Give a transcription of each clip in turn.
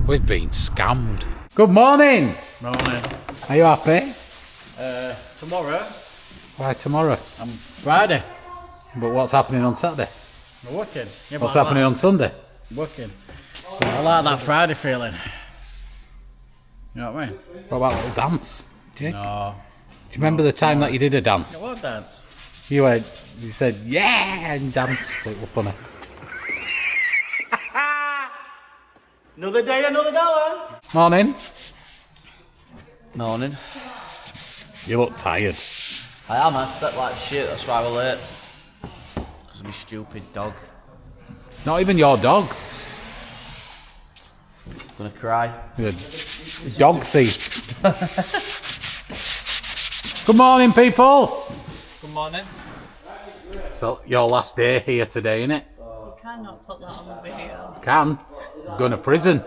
We've been scammed. Good morning. Morning. Are you happy? Tomorrow. Why tomorrow? Friday. But what's happening on Saturday? We're working. Yeah, What's happening on Sunday? Working. I like that Friday feeling. You know what I mean? What about a little dance? Jake? No. Do you remember the time that you did a dance? I want dance. You said, yeah, and danced. It was funny. Another day, another dollar. Morning. Morning. You look tired. I am, I slept like shit, that's why we're late. Because of my stupid dog. Not even your dog. Gonna cry. You're a dog thief. Good morning, people. Good morning. So, your last day here today, innit? You cannot put that on the video. Can. He's going to prison.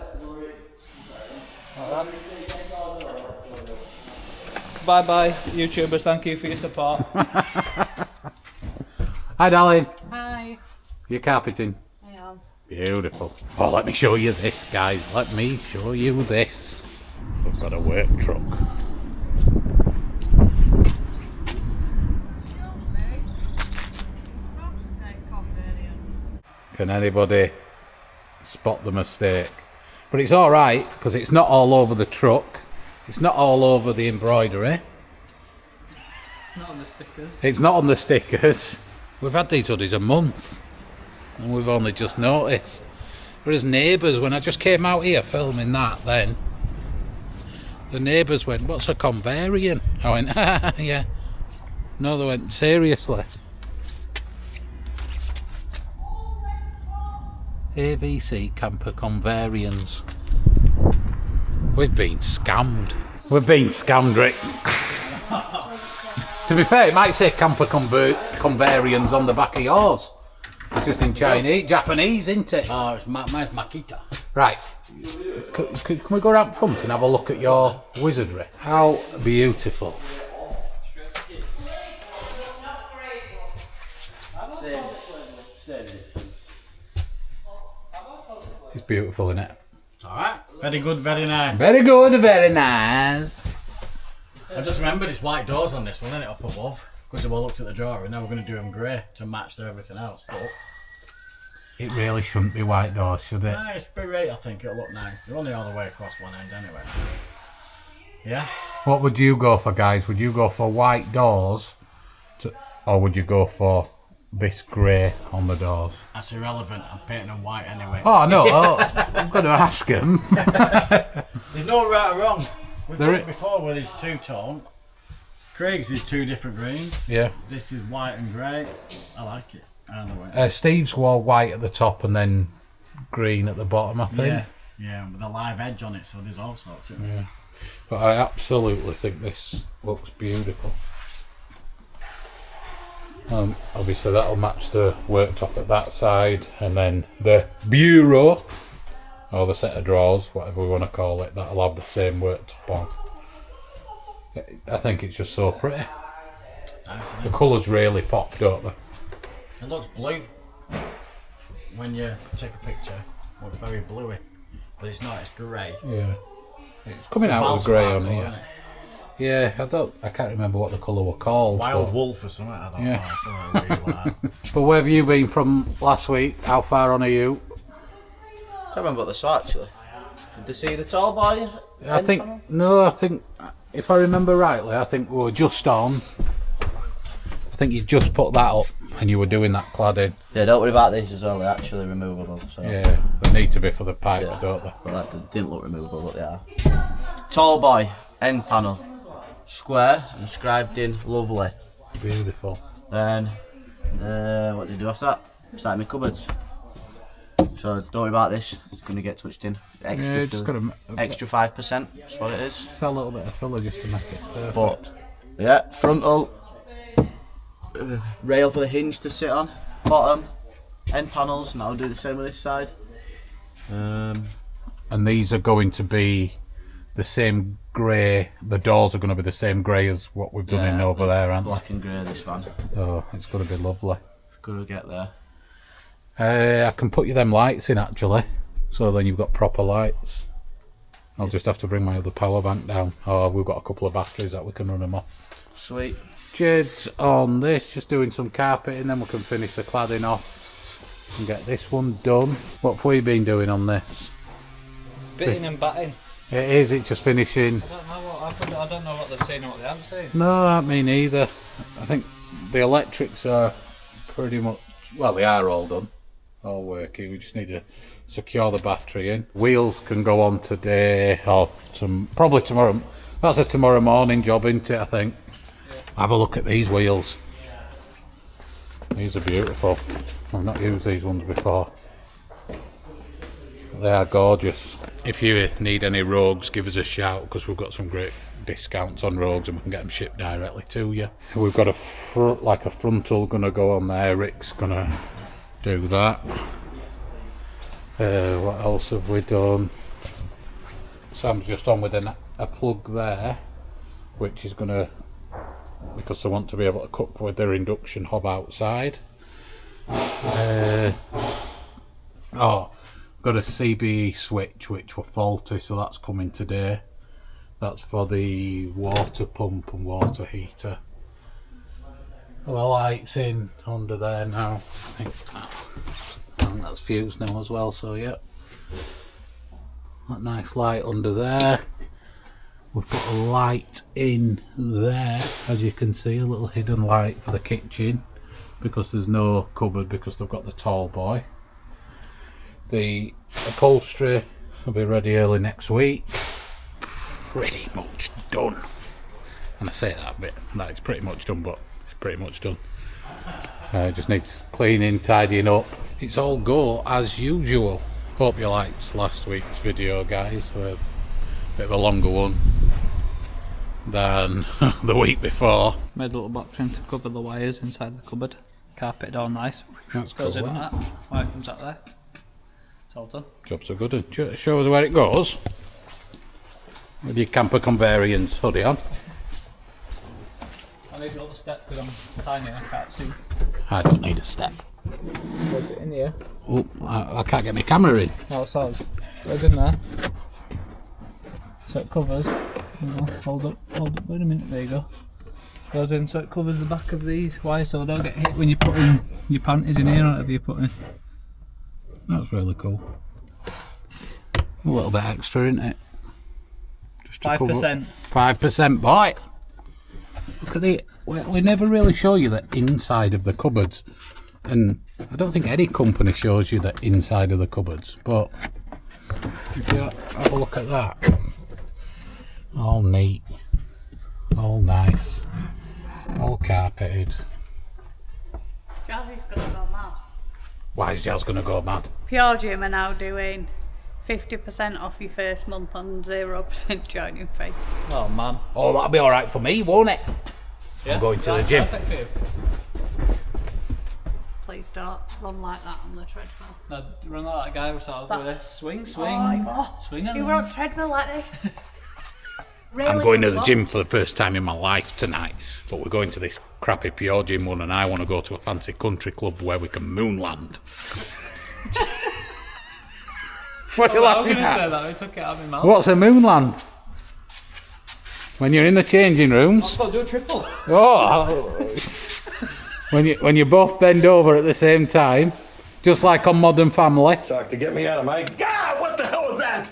Bye bye, YouTubers. Thank you for your support. Hi, darling. Hi. You're carpeting. I am. Beautiful. Oh, let me show you this, guys. Let me show you this. We've got a work truck. Can anybody spot the mistake? But it's all right because it's not all over the truck. It's not all over the embroidery. It's not on the stickers. It's not on the stickers. We've had these hoodies a month and we've only just noticed. Whereas neighbours, when I just came out here filming that then, the neighbours went, what's a convariant? I went, yeah. No, they went, seriously? AVC camper convarians. We've been scammed. We've been scammed, Rick. To be fair, it might say camper convarians on the back of yours. It's just in Chinese, Japanese, isn't it? Oh, mine's Makita. Right. Can we go around front and have a look at your wizardry? How beautiful. It's beautiful, isn't it? Alright. Very good, very nice. Very good, very nice. I just remembered it's white doors on this one, isn't it, up above? Because we looked at the drawing, now we're going to do them grey to match to everything else. But It really shouldn't be white doors, should it? nice, great, I think it'll look nice. They're only all the way across one end anyway. Yeah? What would you go for, guys? Would you go for white doors, or would you go for this grey on the doors? That's irrelevant, I'm painting them white anyway. Oh, no, I'm going to ask him. There's no right or wrong. We've There done i- it before with his two-tone. Craig's is two different greens. Yeah. This is white and grey. I like it. Either way. Steve's wore white at the top and then green at the bottom, I think. Yeah, yeah, with a live edge on it, so there's all sorts in it. Yeah. But I absolutely think this looks beautiful. Obviously that'll match the worktop at that side, and then the bureau, or the set of drawers, whatever we want to call it, that'll have the same worktop on. I think it's just so pretty. Nice, isn't The it? colours really pop, don't they? It looks blue when you take a picture. It looks very bluey, but it's not. It's grey. Yeah. It's coming It's a out with grey Valspar on colour, here. isn't it? Yeah, I can't remember what the colour were called. Wild but- wolf or something. I don't Yeah. know. Something really like that. But where have you been from last week? How far on are you? Can't remember what they saw actually. Did they see the tall boy? I think if I remember rightly, I think we were just on. I think you just put that up and you were doing that cladding. Yeah, don't worry about these as well, they're actually removable. So. Yeah, they need to be for the pipes, Yeah. don't they? Well, that didn't look removable, but they are. Tall boy, end panel. Square, inscribed in lovely. Beautiful. Then, what did you do after that? Started my cupboards. So don't worry about this, it's going to get touched in. Extra, Yeah, just got to extra 5%, that's what it is. a little bit of filler just to make it perfect. But, yeah, frontal, rail for the hinge to sit on, bottom, end panels, and I'll do the same with this side. And these are going to be the same grey. The doors are going to be the same grey as what we've done in over there, aren't Black and grey, this van. they? Oh, it's going to be lovely. Gonna get there. I can put you them lights in actually, so then you've got proper lights. I'll just have to bring my other power bank down. Oh, we've got a couple of batteries that we can run them off. Sweet. Jed's on this, just doing some carpeting, then we can finish the cladding off and get this one done. What have we been doing on this? Bitting and batting. It is, it's just finishing. I don't know what they've seen and what they haven't seen. No, not me neither. I think the electrics are pretty much, well, they are all done, all working. We just need to secure the battery in. Wheels can go on today or probably tomorrow. That's a tomorrow morning job, isn't it, I think? Yeah. Have a look at these wheels. These are beautiful. I've not used these ones before. They are gorgeous. If you need any Rogues, give us a shout, because we've got some great discounts on Rogues and we can get them shipped directly to you. We've got a frontal gonna go on there. Rick's gonna do that. What else have we done? Sam's just on with a plug there, which is gonna, because they want to be able to cook with their induction hob outside. Got a CBE switch which were faulty, so that's coming today. That's for the water pump and water heater. The lights in under there now. I think that's fused now as well, so yeah. That nice light under there. We've put a light in there, as you can see, a little hidden light for the kitchen, because there's no cupboard because they've got the tall boy. The upholstery will be ready early next week. Pretty much done. And I say that bit, that it's pretty much done, but it's pretty much done. Just needs cleaning, tidying up. It's all go as usual. Hope you liked last week's video, guys. A bit of a longer one than the week before. Made a little box in to cover the wires inside the cupboard. Carpeted all nice. That's goes cool, in like that. Wire comes out there. It's all done. Job's a good one. Show us where it goes. With your camper conveyance hoodie on. I need a little step because I'm tiny and I can't see. I don't need a step. Was it in here? Oh, I can't get my camera in. No, it's ours. It goes in there. So it covers. Hold up, wait a minute, there you go. Goes in so it covers the back of these wires so they don't get hit when you're putting your panties in here or whatever you're putting in. That's really cool. A little bit extra, isn't it? 5%. 5%, boy! Look at the... We never really show you the inside of the cupboards. And I don't think any company shows you the inside of the cupboards. But if you have a look at that. All neat. All nice. All carpeted. Jazzy's gonna go mad. Why is Jazz gonna go mad? Pure Gym are now doing 50% off your first month on 0% joining fee. Oh man. Oh, that'll be alright for me, won't it? Yeah, I'm going to the gym. Perfect for you. Please don't run like that on the treadmill. No, run like that guy was out with a swing. Swing You were on the treadmill like this. Really I'm going to the long. gym for the first time in my life tonight, but we're going to this crappy Pure Gym one, and I want to go to a fancy country club where we can moonland. What are you I was laughing going to say at? that, we took it out of my mouth. What's a moonland? When you're in the changing rooms. Let's go do a triple. Oh, when you both bend over at the same time, just like on Modern Family. Doctor, get me out of my... God, what the hell was that?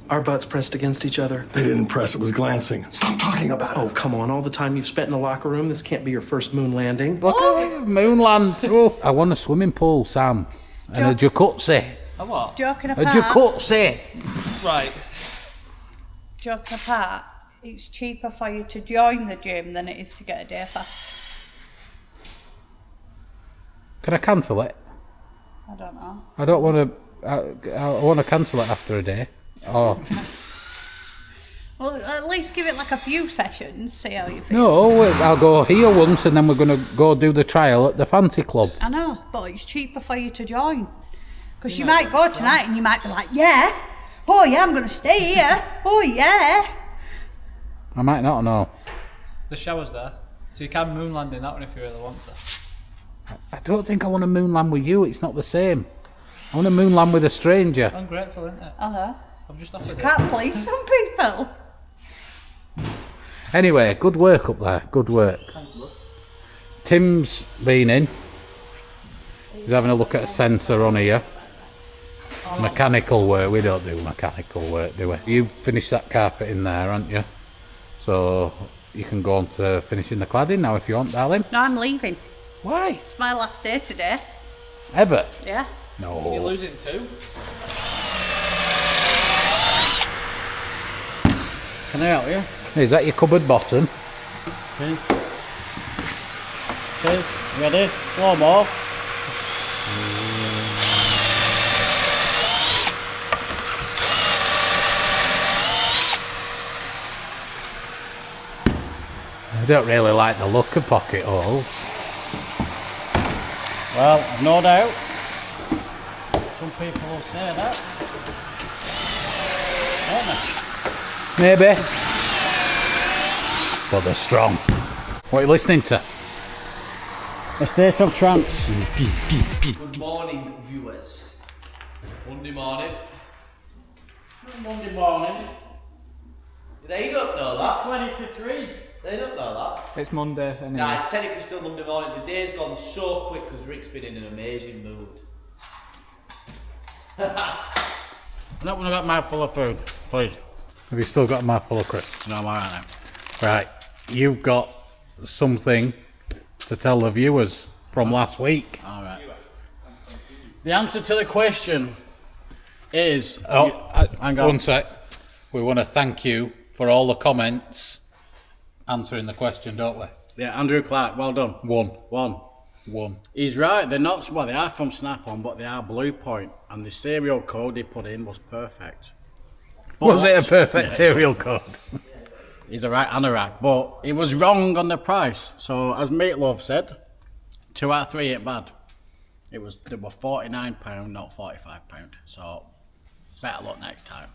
Our butts pressed against each other. They didn't press, it was glancing. Stop talking about it. Oh, come on. All the time you've spent in the locker room, this can't be your first moon landing. Look at it, moonland. Oh, I want a swimming pool, Sam, and a jacuzzi. A what? Joking A apart. jacuzzi. Right. Joking apart. It's cheaper for you to join the gym than it is to get a day pass. Can I cancel it? I don't know. I don't want to. I want to cancel it after a day. Oh Well, at least give it like a few sessions, see how you feel. no! I'll go here once, and then we're gonna go do the trial at the fancy club. I know, but it's cheaper for you to join. Because you might go tonight and you might be like, yeah, oh yeah, I'm going to stay here, oh yeah. I might not know. The shower's there. So you can moonland in that one if you really want to. I don't think I want to moonland with you. It's not the same. I want to moonland with a stranger. Ungrateful, isn't it? I know. I've just offered it. Can't please some people. Anyway, good work up there. Good work. Tim's been in. He's having a look at a sensor on here. Mechanical work. We don't do mechanical work, do we? You finished that carpet in there, haven't you? So you can go on to finishing the cladding now if you want, darling. No, I'm leaving. Why? It's my last day today. Ever? Yeah. No. You're losing 2. Can I help you? Is that your cupboard bottom? It is. It is. Ready? Slow mo. I don't really like the look of pocket holes. Well, I've no doubt. Some people will say that. Won't they? Maybe. But they're strong. What are you listening to? A state of trance. Good morning, viewers. Monday morning. Monday morning. They don't know that. 20 to 3. They don't know that. It's Monday anyway. Nah, it's technically still Monday morning. The day's gone so quick because Rick's been in an amazing mood. I'm not going to get a mouthful of food, please. Have you still got a mouthful of crisps? No, I'm alright now. Right. You've got something to tell the viewers from last week. Alright. The answer to the question is... hang on. One sec. We want to thank you for all the comments answering the question, don't we? Yeah, Andrew Clark, well done. One. He's right, they're not, well, they are from Snap-on, but they are Blue Point, and the serial code they put in was perfect. Was it a perfect serial code? He's a right anorak, but he was wrong on the price. So, as Meatloaf said, 2 out of 3 ain't bad. They were £49, not £45. So, better luck next time.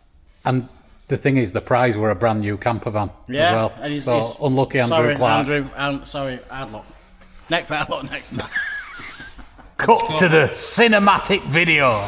And the thing is, the prize were a brand new camper van Yeah, as well. and he's, so he's, unlucky Andrew Clark. Sorry, hard luck. Better luck next time. Cut to the cinematic video.